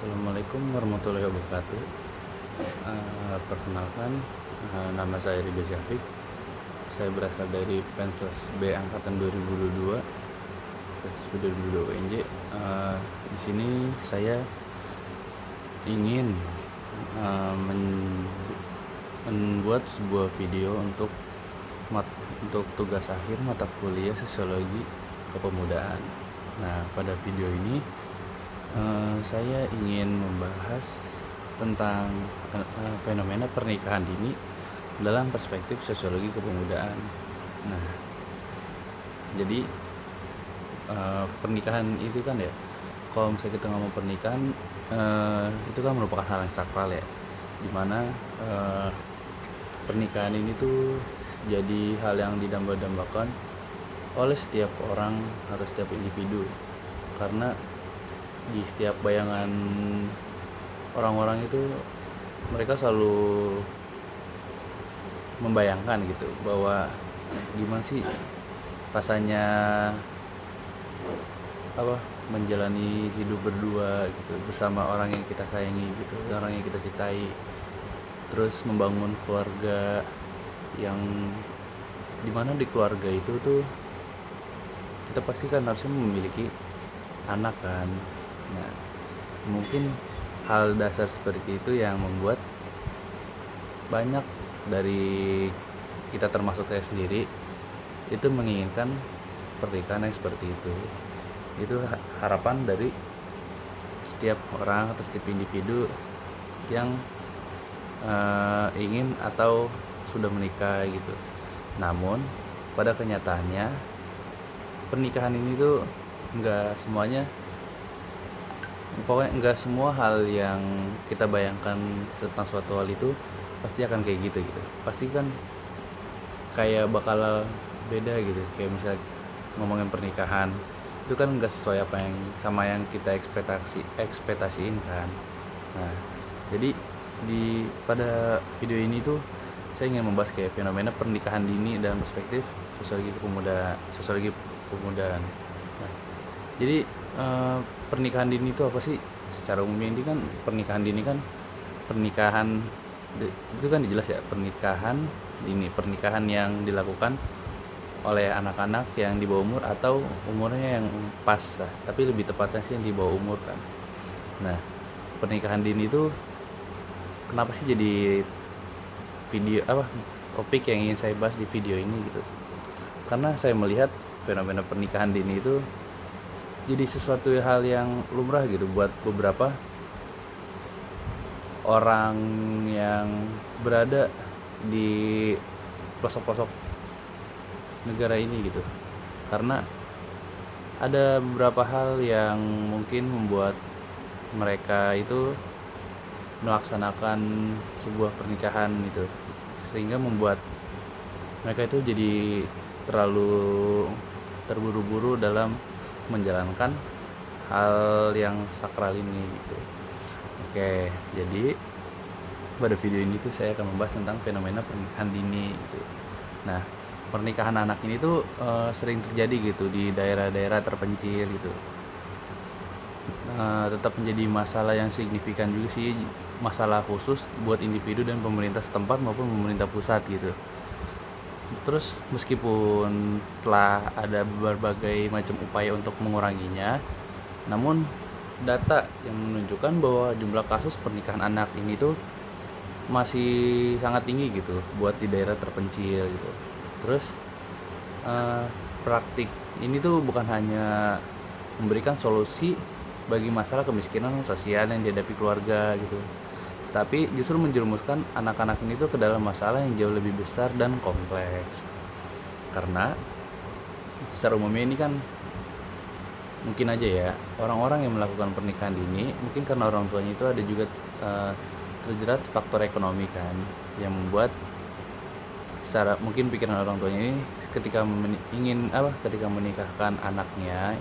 Assalamualaikum warahmatullahi wabarakatuh. Perkenalkan, nama saya Ridho Syafiq. Saya berasal dari Pensos B angkatan 2022, Pensos B 2022 UNJ. Di sini saya ingin membuat sebuah video untuk tugas akhir mata kuliah Sosiologi Kepemudaan. Nah, pada video ini saya ingin membahas tentang fenomena pernikahan dini dalam perspektif sosiologi kepemudaan. Nah, jadi pernikahan itu kan ya, kalau misalnya kita ngomong pernikahan, itu kan merupakan hal yang sakral ya, dimana pernikahan ini tuh jadi hal yang didamba-dambakan oleh setiap orang atau setiap individu, karena di setiap bayangan orang-orang itu mereka selalu membayangkan gitu bahwa gimana sih rasanya menjalani hidup berdua gitu bersama orang yang kita sayangi gitu, orang yang kita cintai, terus membangun keluarga yang dimana di keluarga itu tuh kita pasti kan harusnya memiliki anak kan. Nah, mungkin hal dasar seperti itu yang membuat banyak dari kita, termasuk saya sendiri, itu menginginkan pernikahan yang seperti itu. Itu harapan dari setiap orang atau setiap individu yang ingin atau sudah menikah gitu. Namun pada kenyataannya pernikahan ini tuh nggak semua hal yang kita bayangkan tentang suatu hal itu pasti akan kayak gitu. Pasti kan kayak bakal beda gitu. Kayak misalnya ngomongin pernikahan itu kan nggak sesuai apa yang sama yang kita ekspektasiin kan. Nah, jadi pada video ini tuh saya ingin membahas kayak fenomena pernikahan dini dalam perspektif sosiologi kepemudaan. Nah, jadi pernikahan dini itu apa sih? Secara umumnya ini kan pernikahan dini kan itu kan jelas ya, pernikahan dini, pernikahan yang dilakukan oleh anak-anak yang di bawah umur atau umurnya yang pas lah, tapi lebih tepatnya sih yang di bawah umur kan. Nah, pernikahan dini itu kenapa sih jadi topik yang ingin saya bahas di video ini gitu? Karena saya melihat fenomena pernikahan dini itu jadi sesuatu hal yang lumrah gitu buat beberapa orang yang berada di pelosok-pelosok negara ini gitu. Karena ada beberapa hal yang mungkin membuat mereka itu melaksanakan sebuah pernikahan gitu, sehingga membuat mereka itu jadi terlalu terburu-buru dalam menjalankan hal yang sakral ini gitu. Oke, jadi pada video ini tuh saya akan membahas tentang fenomena pernikahan dini gitu. Nah, pernikahan anak ini tuh sering terjadi gitu di daerah-daerah terpencil gitu. Tetap menjadi masalah yang signifikan juga sih, masalah khusus buat individu dan pemerintah setempat maupun pemerintah pusat gitu. Terus meskipun telah ada berbagai macam upaya untuk menguranginya, namun data yang menunjukkan bahwa jumlah kasus pernikahan anak ini tuh masih sangat tinggi gitu buat di daerah terpencil gitu. Terus praktik ini tuh bukan hanya memberikan solusi bagi masalah kemiskinan sosial yang dihadapi keluarga gitu, tapi justru menjerumuskan anak-anak ini tuh ke dalam masalah yang jauh lebih besar dan kompleks. Karena secara umumnya ini kan mungkin aja ya, orang-orang yang melakukan pernikahan dini mungkin karena orang tuanya itu ada juga terjerat faktor ekonomi kan, yang membuat secara mungkin pikiran orang tuanya ini ketika menikahkan anaknya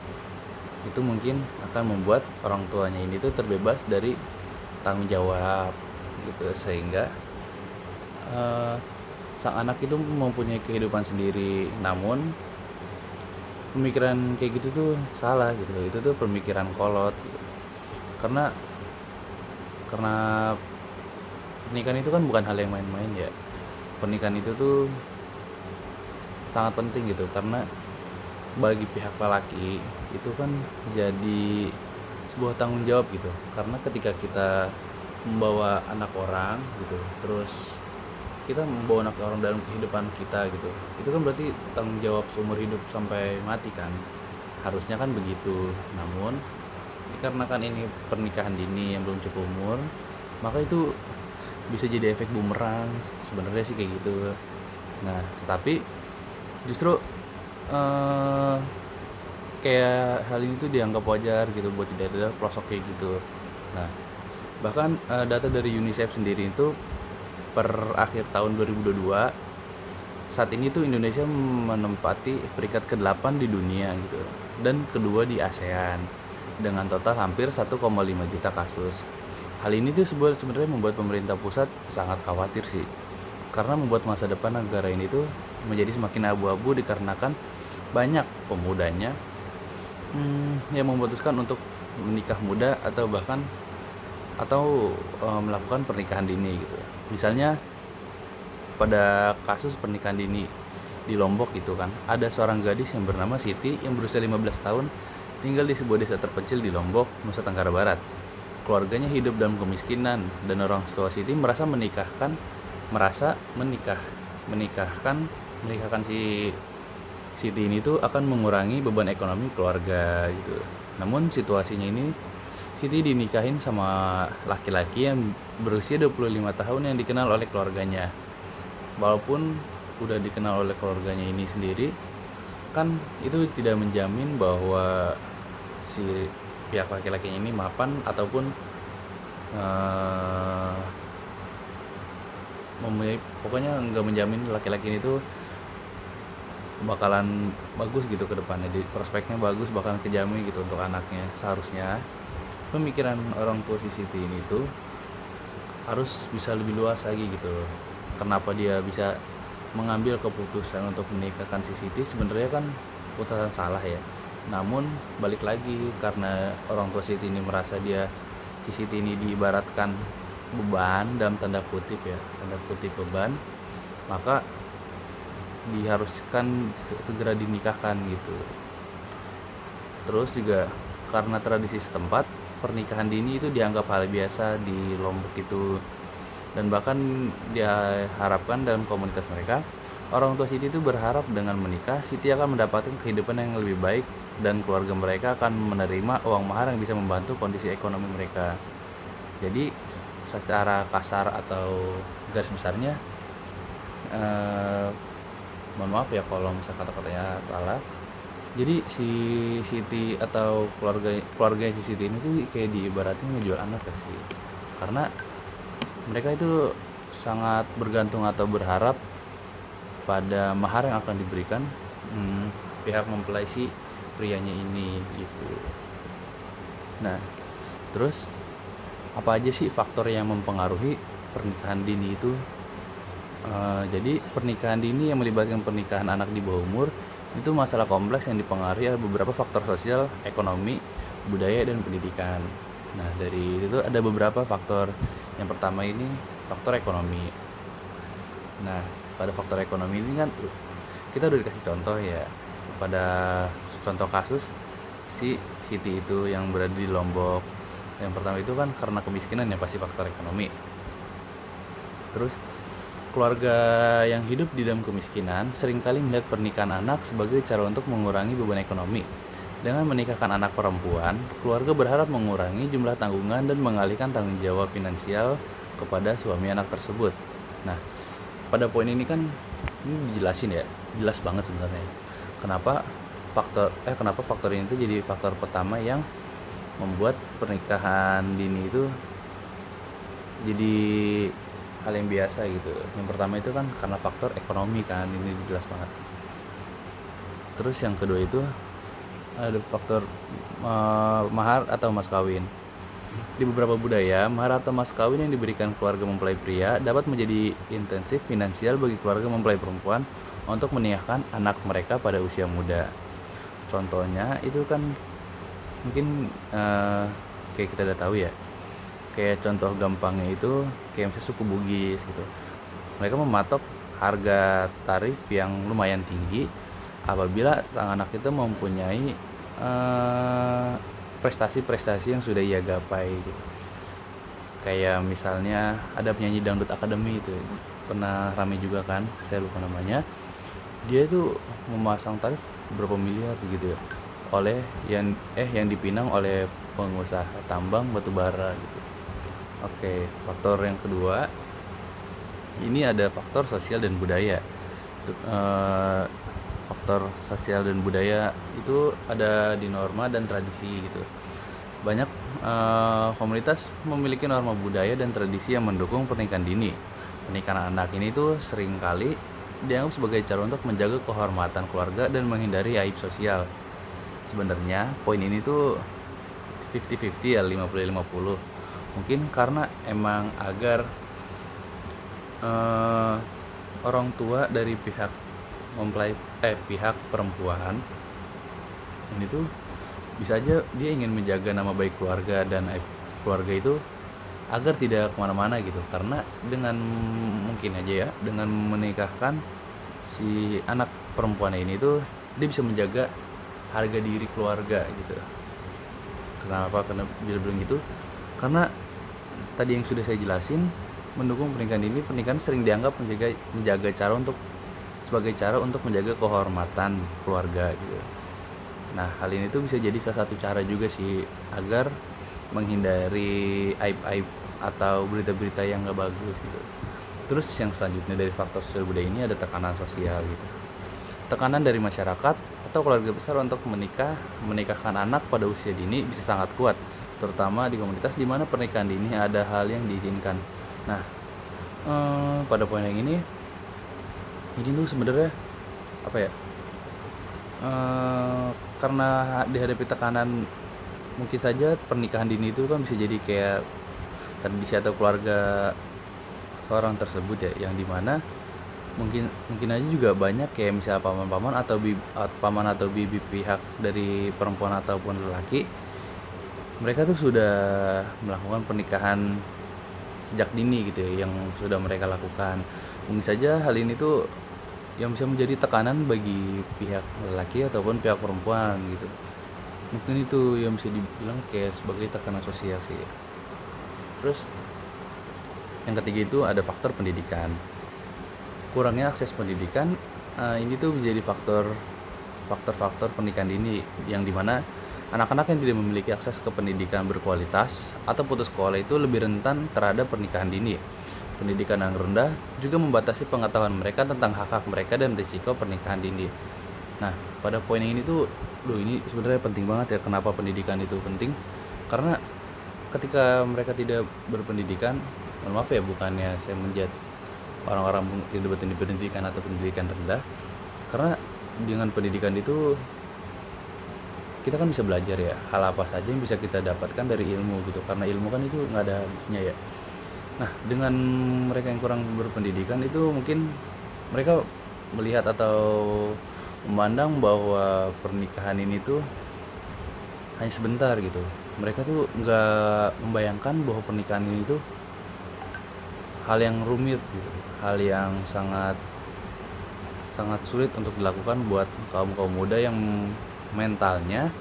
itu mungkin akan membuat orang tuanya ini tuh terbebas dari tanggung jawab gitu, sehingga sang anak itu mempunyai kehidupan sendiri. Namun pemikiran kayak gitu tuh salah gitu, itu tuh pemikiran kolot gitu. Karena Karena pernikahan itu kan bukan hal yang main-main ya. Pernikahan itu tuh sangat penting gitu, karena bagi pihak lelaki itu kan jadi sebuah tanggung jawab gitu. Karena ketika kita membawa anak orang gitu, terus kita membawa anak orang dalam kehidupan kita gitu, itu kan berarti tanggung jawab seumur hidup sampai mati kan, harusnya kan begitu. Namun dikarenakan ini pernikahan dini yang belum cukup umur, maka itu bisa jadi efek bumerang sebenarnya sih kayak gitu. Nah, tetapi justru eh, kayak hal ini tuh dianggap wajar gitu buat tidak ada pelosok kayak gitu. Nah, bahkan data dari UNICEF sendiri itu per akhir tahun 2022, saat ini tuh Indonesia menempati peringkat ke-8 di dunia gitu, dan kedua di ASEAN dengan total hampir 1,5 juta kasus. Hal ini tuh sebenarnya membuat pemerintah pusat sangat khawatir sih, karena membuat masa depan negara ini tuh menjadi semakin abu-abu dikarenakan banyak pemudanya yang memutuskan untuk menikah muda atau bahkan melakukan pernikahan dini gitu. Misalnya pada kasus pernikahan dini di Lombok gitu kan, ada seorang gadis yang bernama Siti yang berusia 15 tahun tinggal di sebuah desa terpencil di Lombok, Nusa Tenggara Barat. Keluarganya hidup dalam kemiskinan dan orang tua Siti merasa menikahkan si Siti ini tuh akan mengurangi beban ekonomi keluarga gitu. Namun situasinya ini, Siti dinikahin sama laki-laki yang berusia 25 tahun yang dikenal oleh keluarganya. Walaupun udah dikenal oleh keluarganya ini sendiri, kan itu tidak menjamin bahwa si pihak laki-laki ini mapan ataupun eh, pokoknya nggak menjamin laki-laki ini tuh bakalan bagus gitu ke depannya, di prospeknya bagus, bakalan kejamin gitu untuk anaknya. Seharusnya pemikiran orang tua si Siti ini tuh harus bisa lebih luas lagi gitu. Kenapa dia bisa mengambil keputusan untuk menikahkan si Siti? Sebenarnya kan keputusan salah ya. Namun balik lagi, karena orang tua Siti ini merasa si Siti ini diibaratkan beban dalam tanda kutip ya, tanda kutip beban, maka diharuskan segera dinikahkan gitu. Terus juga karena tradisi setempat, pernikahan dini itu dianggap hal biasa di Lombok itu, dan bahkan dia harapkan dalam komunitas mereka, orang tua Siti itu berharap dengan menikah Siti akan mendapatkan kehidupan yang lebih baik dan keluarga mereka akan menerima uang mahar yang bisa membantu kondisi ekonomi mereka. Jadi secara kasar atau garis besarnya, eh, mohon maaf ya kalau misal kata-katanya salah, jadi si Siti atau keluarga si Siti ini tuh kayak diibaratin ngejual anak ya sih, karena mereka itu sangat bergantung atau berharap pada mahar yang akan diberikan pihak mempelai si prianya ini gitu. Nah, terus apa aja sih faktor yang mempengaruhi pernikahan dini itu? Jadi pernikahan dini yang melibatkan pernikahan anak di bawah umur itu masalah kompleks yang dipengaruhi oleh beberapa faktor sosial, ekonomi, budaya, dan pendidikan. Nah, dari itu ada beberapa faktor. Yang pertama ini faktor ekonomi. Nah, pada faktor ekonomi ini kan kita udah dikasih contoh ya. Pada contoh kasus si Siti itu yang berada di Lombok. Yang pertama itu kan karena kemiskinan ya, pasti faktor ekonomi. Terus keluarga yang hidup di dalam kemiskinan seringkali melihat pernikahan anak sebagai cara untuk mengurangi beban ekonomi. Dengan menikahkan anak perempuan, keluarga berharap mengurangi jumlah tanggungan dan mengalihkan tanggung jawab finansial kepada suami anak tersebut. Nah, pada poin ini kan ini dijelasin ya, jelas banget sebenarnya. Kenapa faktor ini tuh jadi faktor pertama yang membuat pernikahan dini itu jadi hal yang biasa gitu. Yang pertama itu kan karena faktor ekonomi kan, ini jelas banget. Terus yang kedua itu ada faktor mahar atau mas kawin. Di beberapa budaya, mahar atau mas kawin yang diberikan keluarga mempelai pria dapat menjadi intensif finansial bagi keluarga mempelai perempuan untuk menikahkan anak mereka pada usia muda. Contohnya itu kan mungkin kayak kita udah tahu ya, Kayak contoh gampangnya itu kayak misalnya suku Bugis gitu. Mereka mematok harga tarif yang lumayan tinggi apabila sang anak itu mempunyai prestasi-prestasi yang sudah ia gapai gitu. Kayak misalnya ada penyanyi dangdut akademi itu pernah rame juga kan, saya lupa namanya. Dia itu memasang tarif berapa miliar gitu ya, oleh yang dipinang oleh pengusaha tambang batu bara gitu. Oke, faktor yang kedua ini ada faktor sosial dan budaya. Faktor sosial dan budaya itu ada di norma dan tradisi gitu. Banyak komunitas memiliki norma budaya dan tradisi yang mendukung pernikahan dini. Pernikahan anak ini tuh seringkali dianggap sebagai cara untuk menjaga kehormatan keluarga dan menghindari aib sosial. Sebenarnya poin ini tuh 50-50 ya, 50-50. Mungkin karena emang agar eh, orang tua dari pihak perempuan ini tuh bisa aja dia ingin menjaga nama baik keluarga dan keluarga itu agar tidak kemana-mana gitu, karena dengan mungkin aja ya dengan menikahkan si anak perempuan ini tuh dia bisa menjaga harga diri keluarga gitu. Kenapa bilang gitu? Karena tadi yang sudah saya jelasin, mendukung pernikahan ini, pernikahan sering dianggap menjaga cara untuk sebagai cara untuk menjaga kehormatan keluarga gitu. Nah, hal ini tuh bisa jadi salah satu cara juga sih agar menghindari aib-aib atau berita-berita yang gak bagus gitu. Terus yang selanjutnya dari faktor sosial budaya ini ada tekanan sosial gitu. Tekanan dari masyarakat atau keluarga besar untuk menikahkan anak pada usia dini bisa sangat kuat, terutama di komunitas di mana pernikahan dini ada hal yang diizinkan. Nah, pada poin yang ini tuh sebenarnya apa ya? Karena dihadapi tekanan, mungkin saja pernikahan dini itu kan bisa jadi kayak tradisi atau keluarga orang tersebut ya, yang dimana mungkin aja juga banyak kayak misalnya paman atau bibi pihak dari perempuan ataupun lelaki, mereka tuh sudah melakukan pernikahan sejak dini gitu ya, yang sudah mereka lakukan. Mungkin saja hal ini tuh yang bisa menjadi tekanan bagi pihak lelaki ataupun pihak perempuan gitu. Mungkin itu yang bisa dibilang kayak sebagai tekanan sosial sih. Terus yang ketiga itu ada faktor pendidikan. Kurangnya akses pendidikan ini tuh menjadi faktor pernikahan dini, yang dimana anak-anak yang tidak memiliki akses ke pendidikan berkualitas atau putus sekolah itu lebih rentan terhadap pernikahan dini. Pendidikan yang rendah juga membatasi pengetahuan mereka tentang hak-hak mereka dan risiko pernikahan dini. Nah, pada poin yang ini tuh, ini sebenarnya penting banget ya. Kenapa pendidikan itu penting? Karena ketika mereka tidak berpendidikan, maaf ya, bukannya saya menjudge orang-orang tidak berpendidikan atau pendidikan rendah, karena dengan pendidikan itu kita kan bisa belajar ya hal apa saja yang bisa kita dapatkan dari ilmu gitu, karena ilmu kan itu nggak ada habisnya ya. Nah, dengan mereka yang kurang berpendidikan itu mungkin mereka melihat atau memandang bahwa pernikahan ini tuh hanya sebentar gitu. Mereka tuh nggak membayangkan bahwa pernikahan ini tuh hal yang rumit gitu, hal yang sangat sangat sulit untuk dilakukan buat kaum muda yang mentalnya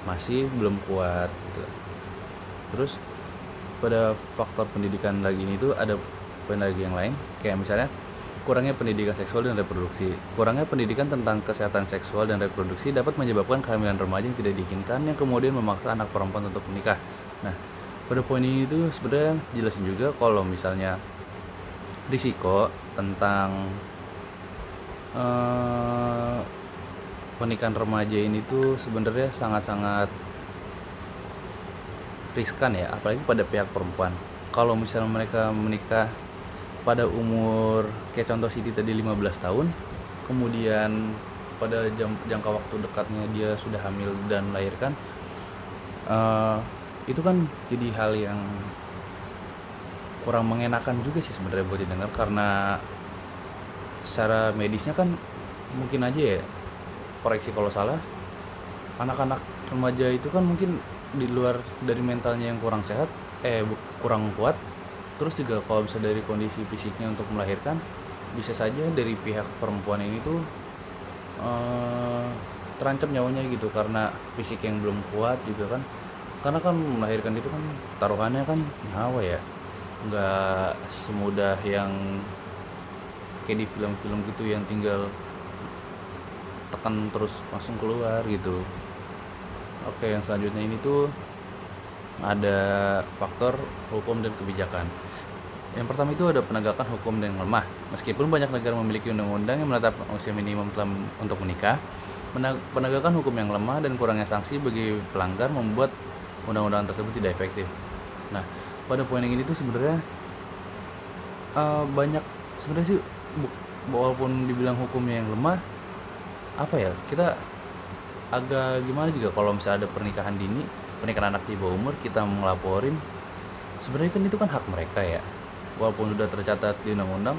masih belum kuat gitu. Terus pada faktor pendidikan lagi ini tuh ada poin lagi yang lain, kayak misalnya kurangnya pendidikan seksual dan reproduksi. Kurangnya pendidikan tentang kesehatan seksual dan reproduksi dapat menyebabkan kehamilan remaja yang tidak diinginkan yang kemudian memaksa anak perempuan untuk menikah. Nah, pada poin ini tuh sebenarnya jelasin juga kalau misalnya risiko tentang pernikahan remaja ini tuh sebenarnya sangat-sangat riskan ya, apalagi pada pihak perempuan. Kalau misalnya mereka menikah pada umur kayak contoh Siti tadi 15 tahun, kemudian pada jangka waktu dekatnya dia sudah hamil dan melahirkan, itu kan jadi hal yang kurang mengenakan juga sih sebenarnya buat didengar, karena secara medisnya kan mungkin aja ya, koreksi kalau salah, anak-anak remaja itu kan mungkin di luar dari mentalnya yang kurang sehat, kurang kuat, terus juga kalau bisa dari kondisi fisiknya untuk melahirkan, bisa saja dari pihak perempuan ini tuh eh, terancam nyawanya gitu karena fisik yang belum kuat juga kan. Karena kan melahirkan itu kan taruhannya kan nyawa ya, nggak semudah yang kayak di film-film gitu yang tinggal tekan terus langsung keluar gitu. Oke, yang selanjutnya ini tuh ada faktor hukum dan kebijakan. Yang pertama itu ada penegakan hukum yang lemah. Meskipun banyak negara memiliki undang-undang yang menetapkan usia minimum untuk menikah, penegakan hukum yang lemah dan kurangnya sanksi bagi pelanggar membuat undang-undang tersebut tidak efektif. Nah, pada poin yang ini tuh sebenarnya banyak sebenarnya sih, walaupun dibilang hukumnya yang lemah, apa ya, kita agak gimana juga kalau misalnya ada pernikahan dini, pernikahan anak di bawah umur, kita ngelaporin, sebenarnya kan itu kan hak mereka ya, walaupun sudah tercatat di undang-undang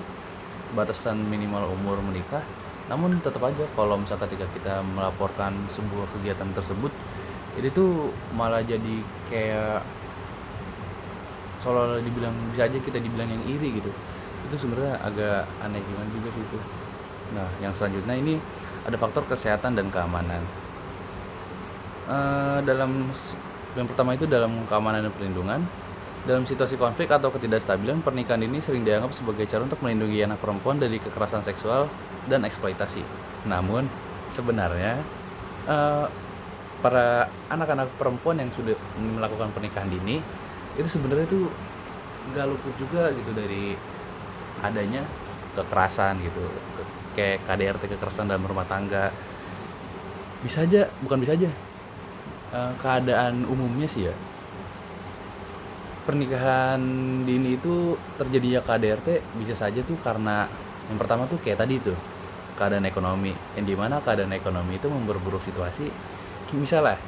batasan minimal umur menikah, namun tetap aja kalau misalnya ketika kita melaporkan sebuah kegiatan tersebut, itu tuh malah jadi kayak seolah-olah dibilang, bisa aja kita dibilang yang iri gitu. Itu sebenarnya agak aneh gimana juga sih itu. Nah, yang selanjutnya ini ada faktor kesehatan dan keamanan. Dalam yang pertama itu dalam keamanan dan perlindungan. Dalam situasi konflik atau ketidakstabilan, pernikahan ini sering dianggap sebagai cara untuk melindungi anak perempuan dari kekerasan seksual dan eksploitasi. Namun, sebenarnya eh, para anak-anak perempuan yang sudah melakukan pernikahan dini itu sebenarnya itu nggak luput juga gitu dari adanya kekerasan gitu, kayak KDRT, kekerasan dalam rumah tangga. Bisa aja, bukan bisa aja, keadaan umumnya sih ya, pernikahan dini itu terjadinya KDRT bisa saja tuh karena yang pertama tuh kayak tadi tuh, keadaan ekonomi, yang dimana keadaan ekonomi itu memperburuk situasi. Misalnya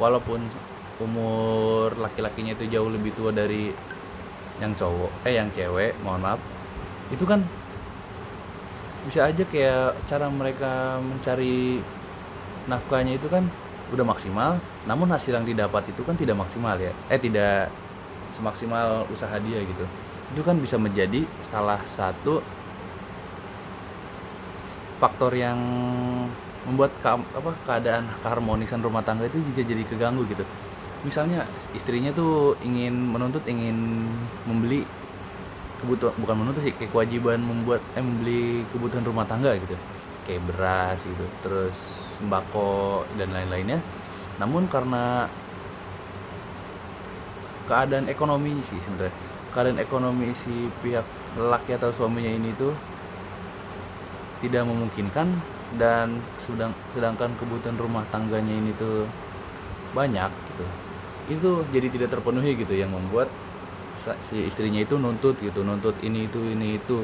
walaupun umur laki-lakinya itu jauh lebih tua dari yang cewek, mohon maaf, itu kan bisa aja kayak cara mereka mencari nafkahnya itu kan udah maksimal, namun hasil yang didapat itu kan tidak maksimal ya, tidak semaksimal usaha dia gitu. Itu kan bisa menjadi salah satu faktor yang membuat keadaan keharmonisan rumah tangga itu juga jadi keganggu gitu. Misalnya istrinya tuh ingin membeli kebutuhan, bukan menuntut sih, kayak kewajiban membeli kebutuhan rumah tangga gitu, kayak beras gitu, terus sembako dan lain-lainnya. Namun karena keadaan ekonomi sih sebenarnya, keadaan ekonomi si pihak laki atau suaminya ini tuh tidak memungkinkan, dan sedangkan kebutuhan rumah tangganya ini tuh banyak gitu, itu jadi tidak terpenuhi gitu, yang membuat si istrinya itu nuntut ini itu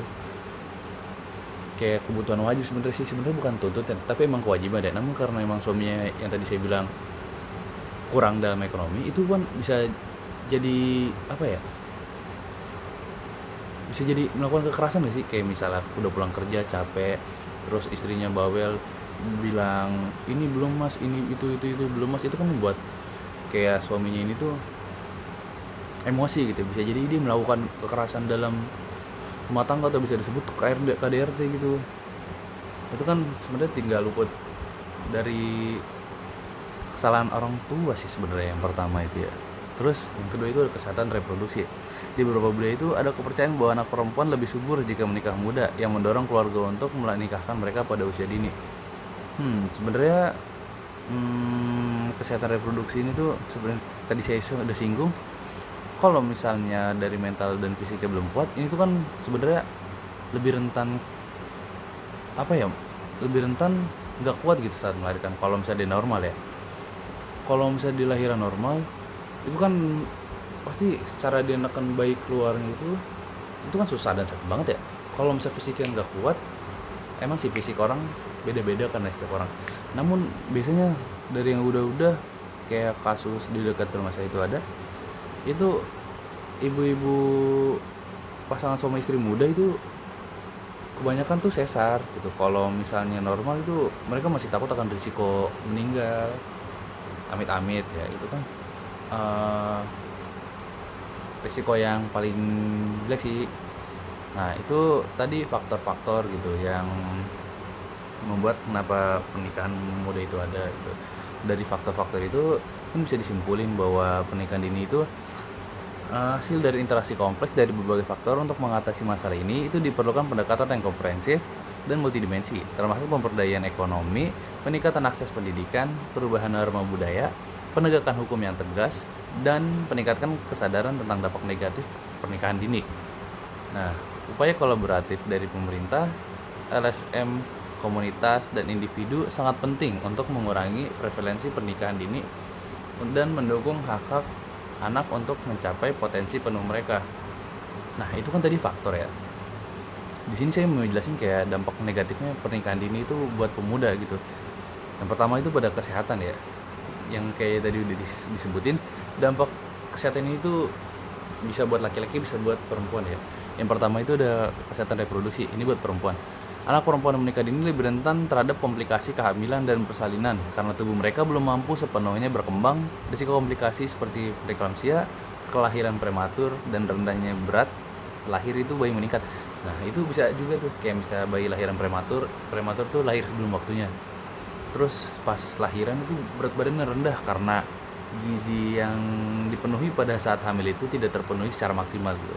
kayak kebutuhan wajib. Sebenarnya bukan tuntut ya, tapi emang kewajiban deh. Namun karena emang suaminya yang tadi saya bilang kurang dalam ekonomi, itu kan bisa jadi apa ya, bisa jadi melakukan kekerasan gak sih, kayak misalnya udah pulang kerja capek, terus istrinya bawel bilang ini belum mas, ini itu belum mas, itu kan membuat kayak suaminya ini tuh emosi gitu. Bisa jadi dia melakukan kekerasan dalam rumah tangga atau bisa disebut KDRT gitu. Itu kan sebenarnya tinggal luput dari kesalahan orang tua sih sebenarnya, yang pertama itu ya. Terus yang kedua itu ada kesehatan reproduksi. Di beberapa budaya itu ada kepercayaan bahwa anak perempuan lebih subur jika menikah muda, yang mendorong keluarga untuk menikahkan mereka pada usia dini. Sebenarnya kesehatan reproduksi ini tuh sebenarnya tadi saya sudah singgung, kalau misalnya dari mental dan fisiknya belum kuat, ini tuh kan sebenarnya lebih rentan apa ya, lebih rentan nggak kuat gitu saat melahirkan. Kalau misalnya dia normal ya, kalau misalnya di lahiran normal, itu kan pasti cara dia neken bayi keluarnya itu kan susah dan sakit banget ya. Kalau misalnya fisiknya nggak kuat, emang sih fisik orang beda-beda karena setiap orang. Namun biasanya dari yang udah kayak kasus di dekat rumah saya itu ada, itu ibu-ibu pasangan suami istri muda itu kebanyakan tuh sesar gitu. Kalau misalnya normal itu mereka masih takut akan risiko meninggal. amit-amit ya, itu kan eh, risiko yang paling jelek sih. Nah, itu tadi faktor-faktor gitu yang membuat kenapa pernikahan muda itu ada gitu. Dari faktor-faktor itu kan bisa disimpulin bahwa pernikahan dini itu hasil dari interaksi kompleks dari berbagai faktor. Untuk mengatasi masalah ini itu diperlukan pendekatan yang komprehensif dan multidimensi, termasuk pemberdayaan ekonomi, peningkatan akses pendidikan, perubahan norma budaya, penegakan hukum yang tegas, dan peningkatan kesadaran tentang dampak negatif pernikahan dini. Nah, upaya kolaboratif dari pemerintah, LSM, komunitas, dan individu sangat penting untuk mengurangi prevalensi pernikahan dini dan mendukung hak-hak anak untuk mencapai potensi penuh mereka. Nah, itu kan tadi faktor ya. Di sini saya mau jelasin kayak dampak negatifnya pernikahan dini itu buat pemuda gitu. Yang pertama itu pada kesehatan ya. Yang kayak tadi udah disebutin, dampak kesehatan ini tuh bisa buat laki-laki, bisa buat perempuan ya. Yang pertama itu ada kesehatan reproduksi, ini buat perempuan. Anak perempuan yang menikah dini lebih rentan terhadap komplikasi kehamilan dan persalinan karena tubuh mereka belum mampu sepenuhnya berkembang. Risiko komplikasi seperti preeklamsia, kelahiran prematur, dan rendahnya berat lahir itu bayi meningkat. Nah, itu bisa juga tuh, kayak bisa bayi lahiran prematur, prematur tuh lahir sebelum waktunya. Terus pas lahiran itu berat badannya rendah karena gizi yang dipenuhi pada saat hamil itu tidak terpenuhi secara maksimal gitu.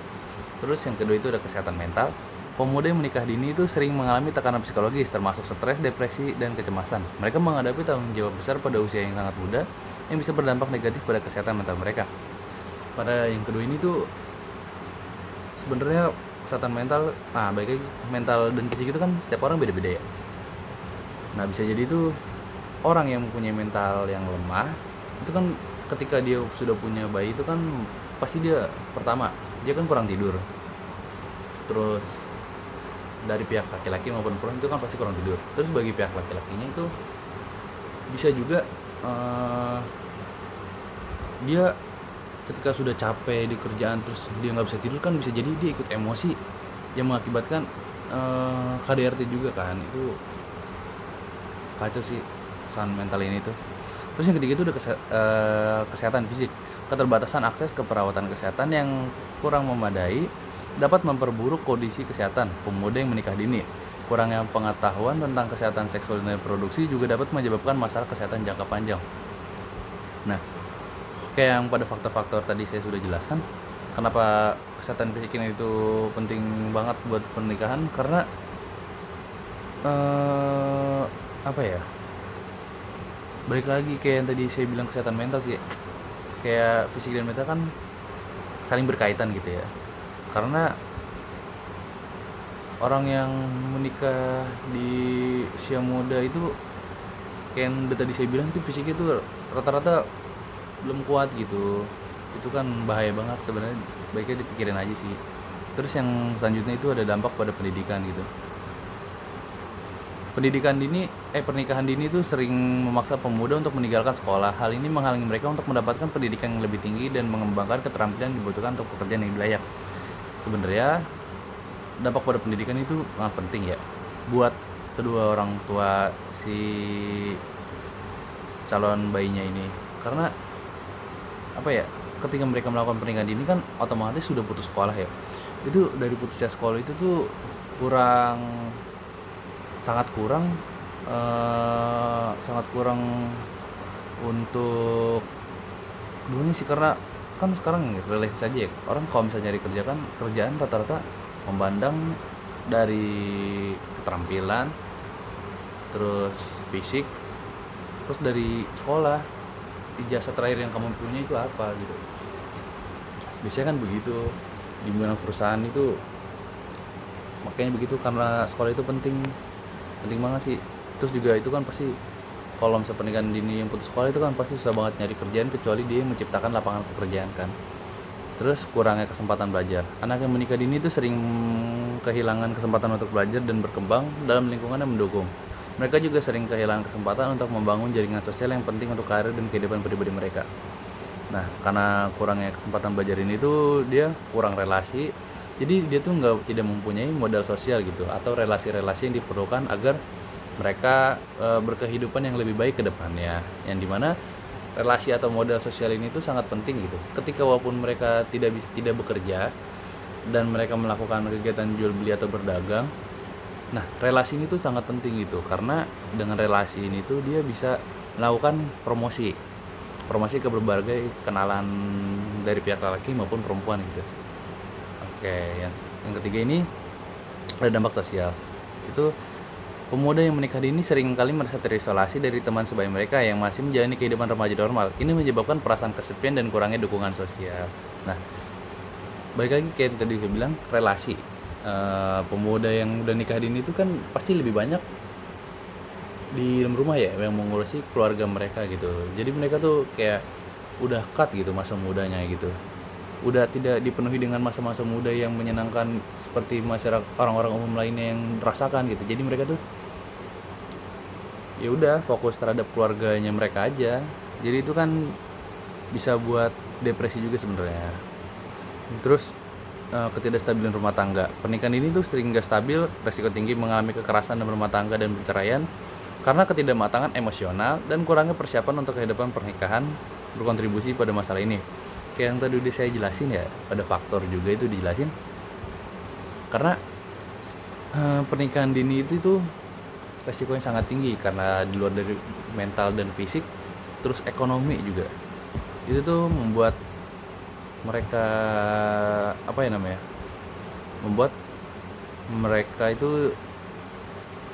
Terus yang kedua itu ada kesehatan mental. Pemuda yang menikah dini itu sering mengalami tekanan psikologis termasuk stres, depresi, dan kecemasan. Mereka menghadapi tanggung jawab besar pada usia yang sangat muda yang bisa berdampak negatif pada kesehatan mental mereka. Pada yang kedua ini tuh sebenarnya kesehatan mental, baik lagi mental dan fisik itu kan setiap orang beda-beda ya. Nah, bisa jadi itu orang yang mempunyai mental yang lemah itu kan ketika dia sudah punya bayi itu kan pasti dia pertama dia kan kurang tidur. Terus dari pihak laki-laki maupun perempuan itu kan pasti kurang tidur. Terus bagi pihak laki-lakinya itu bisa juga dia ketika sudah capek di kerjaan terus dia nggak bisa tidur kan bisa jadi dia ikut emosi yang mengakibatkan KDRT juga kan. Itu kacau sih kesan mental ini tuh. Terus yang ketiga itu udah kesehatan fisik. Keterbatasan akses ke perawatan kesehatan yang kurang memadai dapat memperburuk kondisi kesehatan pemuda yang menikah dini. Kurangnya pengetahuan tentang kesehatan seksual dan reproduksi juga dapat menyebabkan masalah kesehatan jangka panjang. Nah, kayak yang pada faktor-faktor tadi saya sudah jelaskan, kenapa kesehatan fisik ini itu penting banget buat pernikahan, karena eh, apa ya? Balik lagi kayak yang tadi saya bilang kesehatan mental sih. Kayak fisik dan mental kan saling berkaitan gitu ya. Karena orang yang menikah di usia muda itu kayak yang tadi saya bilang itu fisiknya itu rata-rata belum kuat gitu. Itu kan bahaya banget sebenarnya, baiknya dipikirin aja sih. Terus yang selanjutnya itu ada dampak pada pendidikan gitu. Pernikahan dini itu sering memaksa pemuda untuk meninggalkan sekolah. Hal ini menghalangi mereka untuk mendapatkan pendidikan yang lebih tinggi dan mengembangkan keterampilan yang dibutuhkan untuk pekerjaan yang layak. Sebenarnya dampak pada pendidikan itu sangat penting ya buat kedua orang tua si calon bayinya ini. Karena apa ya? Ketika mereka melakukan pernikahan dini kan otomatis sudah putus sekolah ya. Itu dari putusnya sekolah itu tuh kurang sangat kurang sangat kurang untuk keduanya sih, karena kan sekarang realistis aja ya, orang kalau misalnya nyari kerja kan kerjaan rata-rata memandang dari keterampilan, terus fisik, terus dari sekolah, ijazah terakhir yang kamu punya itu apa gitu. Biasanya kan begitu di beberapa perusahaan itu, makanya begitu karena sekolah itu penting banget sih. Terus juga itu kan pasti kalau misalnya pernikahan dini yang putus sekolah itu kan pasti susah banget nyari kerjaan kecuali dia menciptakan lapangan pekerjaan kan. Terus kurangnya kesempatan belajar. Anak yang menikah dini itu sering kehilangan kesempatan untuk belajar dan berkembang dalam lingkungan yang mendukung. Mereka juga sering kehilangan kesempatan untuk membangun jaringan sosial yang penting untuk karir dan kehidupan pribadi mereka. Nah, karena kurangnya kesempatan belajar ini tuh dia kurang relasi. Jadi dia tuh tidak mempunyai modal sosial gitu atau relasi-relasi yang diperlukan agar mereka berkehidupan yang lebih baik ke depannya. Yang dimana relasi atau modal sosial ini tuh sangat penting gitu. Ketika walaupun mereka tidak bekerja dan mereka melakukan kegiatan jual beli atau berdagang, nah relasi ini tuh sangat penting gitu, karena dengan relasi ini tuh dia bisa melakukan promosi ke berbagai kenalan dari pihak laki maupun perempuan gitu. Oke, yang ketiga ini ada dampak sosial. Itu pemuda yang menikah dini seringkali merasa terisolasi dari teman sebaya mereka yang masih menjalani kehidupan remaja normal. Ini menyebabkan perasaan kesepian dan kurangnya dukungan sosial. Nah, balik lagi kayak yang tadi saya bilang, relasi. Pemuda yang udah nikah dini itu kan pasti lebih banyak di dalam rumah ya, yang mengurusi keluarga mereka gitu. Jadi mereka tuh kayak udah cut gitu masa mudanya gitu. Udah tidak dipenuhi dengan masa-masa muda yang menyenangkan seperti masyarakat orang-orang umum lainnya yang rasakan gitu. Jadi mereka tuh ya udah fokus terhadap keluarganya mereka aja. Jadi itu kan bisa buat depresi juga sebenarnya. Terus ketidakstabilan rumah tangga. Pernikahan ini tuh sering gak stabil, resiko tinggi mengalami kekerasan dalam rumah tangga dan perceraian karena ketidakmatangan emosional dan kurangnya persiapan untuk kehidupan pernikahan berkontribusi pada masalah ini. Kayak yang tadi udah saya jelasin ya, ada faktor juga itu dijelasin. Karena pernikahan dini itu resikonya sangat tinggi karena di luar dari mental dan fisik, terus ekonomi juga. Itu tuh membuat mereka apa ya namanya? Membuat mereka itu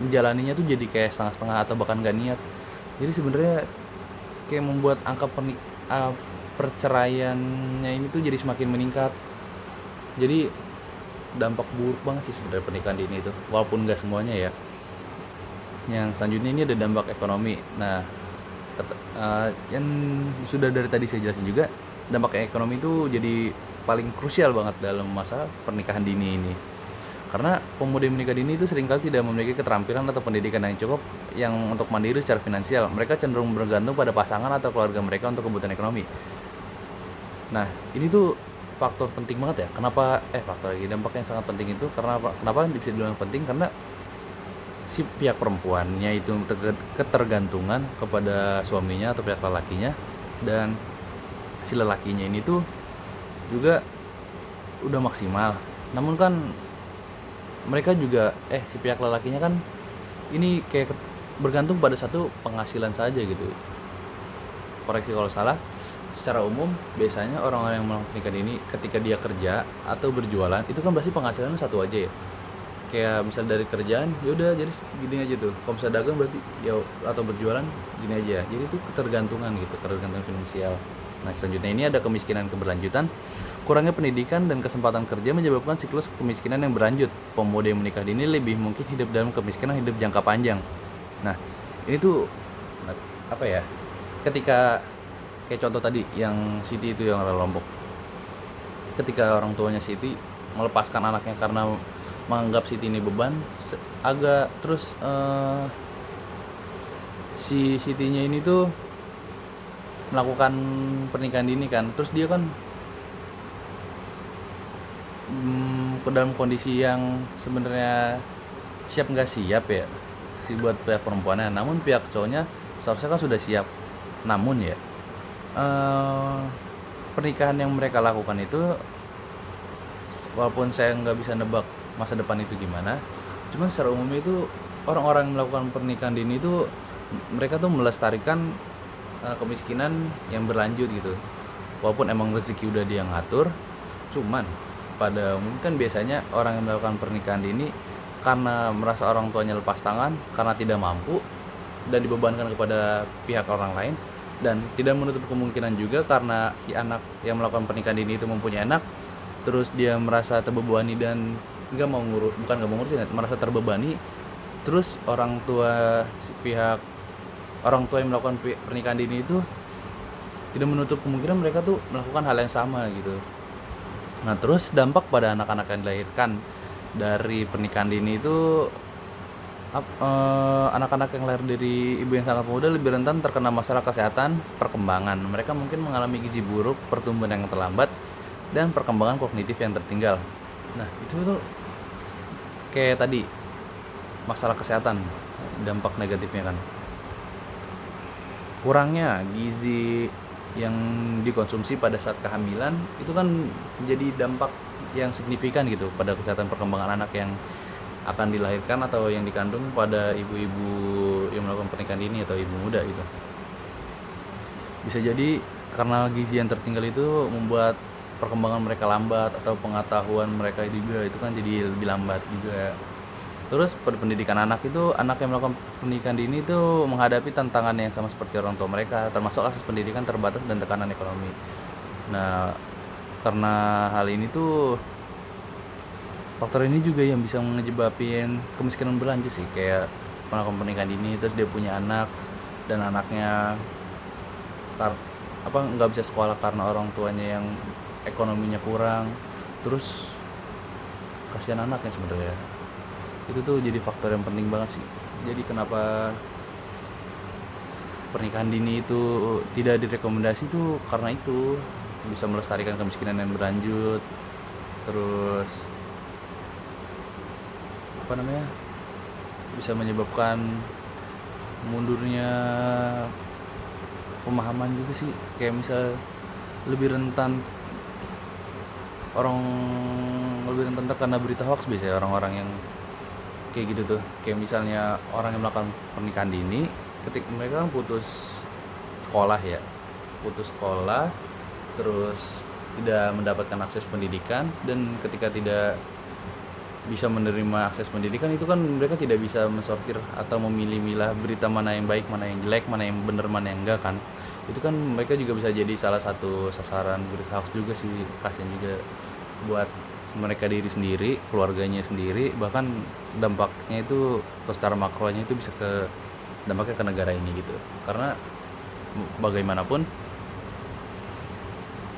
menjalaninya tuh jadi kayak setengah-setengah atau bahkan gak niat. Jadi sebenarnya kayak membuat angka perceraiannya ini tuh jadi semakin meningkat. Jadi dampak buruk banget sih sebenarnya pernikahan dini itu, walaupun gak semuanya ya. Yang selanjutnya ini ada dampak ekonomi. Nah, yang sudah dari tadi saya jelasin juga, dampak ekonomi itu jadi paling krusial banget dalam masa pernikahan dini ini. Karena pemuda yang menikah dini itu seringkali tidak memiliki keterampilan atau pendidikan yang cukup yang untuk mandiri secara finansial. Mereka cenderung bergantung pada pasangan atau keluarga mereka untuk kebutuhan ekonomi. Nah, ini tuh faktor penting banget ya. Kenapa faktor lagi dampak yang sangat penting itu karena kenapa bisa dibilang penting? Karena si pihak perempuannya itu ketergantungan kepada suaminya atau pihak lelakinya, dan si lelakinya ini tuh juga udah maksimal. Namun kan mereka juga si pihak lelakinya kan ini kayak bergantung pada satu penghasilan saja gitu. Koreksi kalau salah. Secara umum biasanya orang-orang yang melakukan ini ketika dia kerja atau berjualan itu kan pasti penghasilannya satu aja ya. Kayak misal dari kerjaan ya udah jadi gini aja tuh. Kalau misal dagang berarti ya atau berjualan gini aja. Jadi itu ketergantungan gitu, ketergantungan finansial. Nah, selanjutnya ini ada kemiskinan keberlanjutan. Kurangnya pendidikan dan kesempatan kerja menyebabkan siklus kemiskinan yang berlanjut. Pemuda yang menikah dini lebih mungkin hidup dalam kemiskinan hidup jangka panjang. Nah, ini tuh apa ya? Ketika kayak contoh tadi yang Siti itu yang dari Lombok. Ketika orang tuanya Siti melepaskan anaknya karena menganggap Siti ini beban, agak terus si Sitinya ini tuh melakukan pernikahan dini kan, terus dia kan ke dalam kondisi yang sebenarnya siap nggak siap ya si buat pihak perempuannya, namun pihak cowoknya seharusnya kan sudah siap. Namun ya pernikahan yang mereka lakukan itu, walaupun saya nggak bisa nebak masa depan itu gimana, cuman secara umum itu orang-orang yang melakukan pernikahan dini itu mereka tuh melestarikan kemiskinan yang berlanjut gitu. Walaupun emang rezeki udah dia ngatur, cuman pada umum kan biasanya orang yang melakukan pernikahan dini karena merasa orang tuanya lepas tangan, karena tidak mampu dan dibebankan kepada pihak orang lain, dan tidak menutup kemungkinan juga karena si anak yang melakukan pernikahan dini itu mempunyai anak, terus dia merasa terbebani dan bukan nggak mau ngurusin, merasa terbebani, terus orang tua yang melakukan pernikahan dini itu tidak menutup kemungkinan mereka tuh melakukan hal yang sama gitu. Nah, terus dampak pada anak-anak yang dilahirkan dari pernikahan dini itu anak-anak yang lahir dari ibu yang sangat muda lebih rentan terkena masalah kesehatan perkembangan. Mereka mungkin mengalami gizi buruk, pertumbuhan yang terlambat, dan perkembangan kognitif yang tertinggal. Nah, itu tuh kayak tadi masalah kesehatan, dampak negatifnya kan. kurangnya gizi yang dikonsumsi pada saat kehamilan itu kan menjadi dampak yang signifikan gitu pada kesehatan perkembangan anak yang akan dilahirkan atau yang dikandung pada ibu-ibu yang melakukan pernikahan dini atau ibu muda gitu. Bisa jadi karena gizi yang tertinggal itu membuat perkembangan mereka lambat atau pengetahuan mereka juga itu kan jadi lebih lambat juga. Terus pada pendidikan anak itu, anak yang melakukan pernikahan dini itu menghadapi tantangan yang sama seperti orang tua mereka, termasuk akses pendidikan terbatas dan tekanan ekonomi. Nah, karena hal ini tuh faktor ini juga yang bisa menyebabin kemiskinan berlanjut sih, kayak melakukan pernikahan dini terus dia punya anak dan anaknya kar apa nggak bisa sekolah karena orang tuanya yang ekonominya kurang. Terus kasihan anaknya sebenarnya. Itu tuh jadi faktor yang penting banget sih. Jadi kenapa pernikahan dini itu tidak direkomendasi tuh karena itu bisa melestarikan kemiskinan yang berlanjut. Terus apa namanya? Bisa menyebabkan mundurnya pemahaman juga sih. Kayak misal lebih rentan orang lebih rentan terkena berita hoax biasanya orang-orang yang kayak gitu tuh. Kayak misalnya orang yang melakukan pernikahan dini ketika mereka kan putus sekolah terus tidak mendapatkan akses pendidikan, dan ketika tidak bisa menerima akses pendidikan itu kan mereka tidak bisa mensortir atau memilih-milah berita mana yang baik, mana yang jelek, mana yang benar, mana yang enggak kan. Itu kan mereka juga bisa jadi salah satu sasaran berita hoax juga sih. Kasian juga buat mereka diri sendiri, keluarganya sendiri, bahkan dampaknya itu secara makronya itu bisa dampaknya ke negara ini gitu. Karena bagaimanapun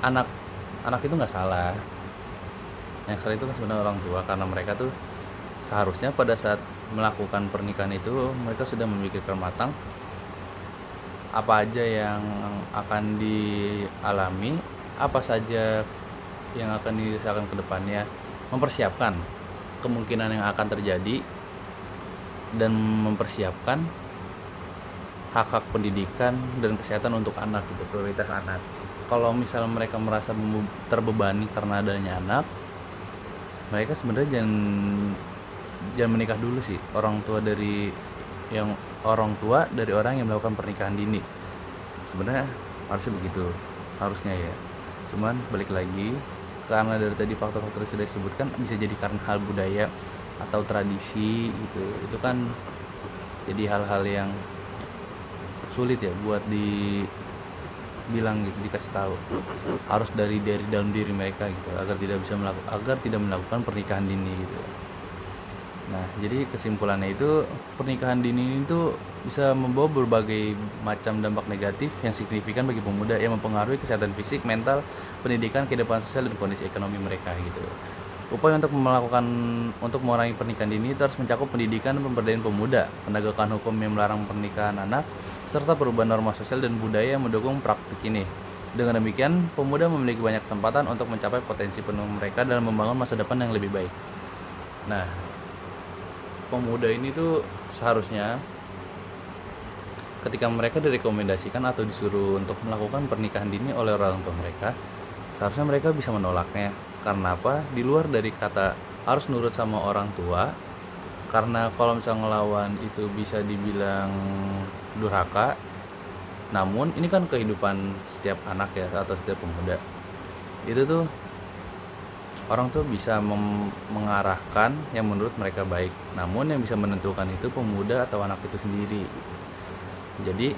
anak anak itu nggak salah. Yang salah itu kan sebenarnya orang tua, karena mereka tuh seharusnya pada saat melakukan pernikahan itu mereka sudah memikirkan matang apa aja yang akan dialami, apa saja yang akan dirasakan ke depannya, mempersiapkan kemungkinan yang akan terjadi dan mempersiapkan hak-hak pendidikan dan kesehatan untuk anak gitu, prioritas anak. Kalau misalnya mereka merasa terbebani karena adanya anak, mereka sebenarnya jangan menikah dulu sih. Orang tua dari orang yang melakukan pernikahan dini sebenarnya harusnya begitu, harusnya ya. Cuman balik lagi, karena dari tadi faktor-faktor yang sudah disebutkan bisa jadi karena hal budaya atau tradisi gitu. Itu kan jadi hal-hal yang sulit ya buat dibilang gitu, dikasih tahu. Harus dari dalam diri mereka gitu agar tidak melakukan pernikahan dini gitu. Nah, jadi kesimpulannya itu pernikahan dini itu bisa membawa berbagai macam dampak negatif yang signifikan bagi pemuda yang mempengaruhi kesehatan fisik, mental, pendidikan, kehidupan sosial, dan kondisi ekonomi mereka gitu. Upaya untuk mengurangi pernikahan dini itu harus mencakup pendidikan dan pemberdayaan pemuda, penegakan hukum yang melarang pernikahan anak, serta perubahan norma sosial dan budaya yang mendukung praktik ini. Dengan demikian, pemuda memiliki banyak kesempatan untuk mencapai potensi penuh mereka dalam membangun masa depan yang lebih baik. Nah, pemuda ini tuh seharusnya ketika mereka direkomendasikan atau disuruh untuk melakukan pernikahan dini oleh orang tua mereka, seharusnya mereka bisa menolaknya. Karena apa? Di luar dari kata harus nurut sama orang tua, karena kalau misalnya ngelawan itu bisa dibilang durhaka. Namun ini kan kehidupan setiap anak ya, atau setiap pemuda. Itu tuh orang tuh bisa mengarahkan yang menurut mereka baik. Namun yang bisa menentukan itu pemuda atau anak itu sendiri. Jadi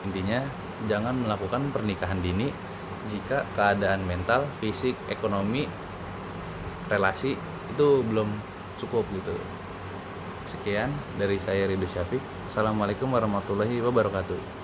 intinya jangan melakukan pernikahan dini jika keadaan mental, fisik, ekonomi, relasi itu belum cukup gitu. Sekian dari saya, Ridho Syafiq. Assalamualaikum warahmatullahi wabarakatuh.